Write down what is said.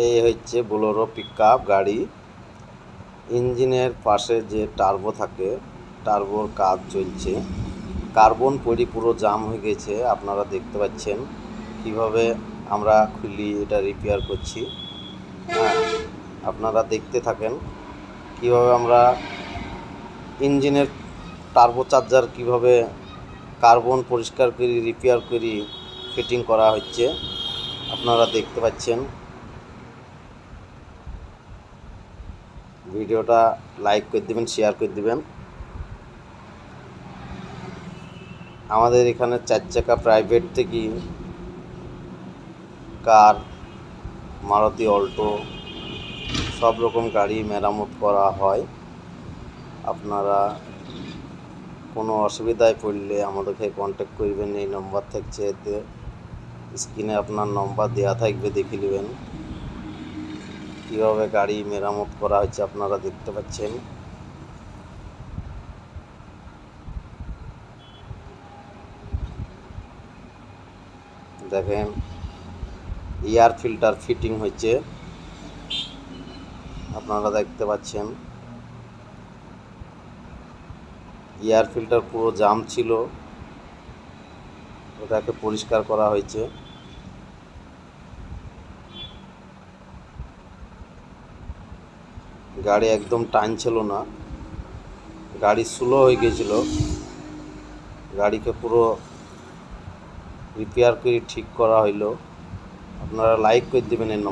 এই হচ্ছে Bolero pickup গাড়ি। ইঞ্জিনের পাশে যে টার্বো থাকে, টার্বোর কাজ চলছে। কার্বন পরি পুরো জাম হয়ে গেছে, আপনারা দেখতে পাচ্ছেন কিভাবে আমরা খুলি এটা রিপেয়ার করছি। হ্যাঁ, আপনারা দেখতে থাকেন কিভাবে আমরা ইঞ্জিনের টার্বো চার্জার কিভাবে কার্বন পরিষ্কার করি, রিপেয়ার করি, ফিটিং করা হচ্ছে, আপনারা দেখতে পাচ্ছেন। ভিডিওটা লাইক করে দেবেন, শেয়ার করে দেবেন। আমাদের এখানে 4 চাকা প্রাইভেট থেকে কার, মারুতি অল্টো সব রকম গাড়ি মেরামত করা হয়। আপনারা কোনো অসুবিধায় পড়লে আমাদেরকে কন্ট্যাক্ট করবেন। এই নম্বর থাকছে, এতে স্ক্রিনে আপনার নম্বর দেওয়া থাকবে, দেখে নেবেন কীভাবে গাড়ি মেরামত করা হচ্ছে, আপনারা দেখতে পাচ্ছেন। দেখেন এয়ার ফিল্টার ফিটিং হচ্ছে, আপনারা দেখতে পাচ্ছেন। এয়ার ফিল্টার পুরো জাম ছিল, ওটাকে পরিষ্কার করা হয়েছে। গাড়ি একদম টানছিল না, গাড়ি স্লো হয়ে গিয়েছিল। গাড়িকে পুরো রিপেয়ার করে ঠিক করা হইলো। আপনারা লাইক করে দেবেন এই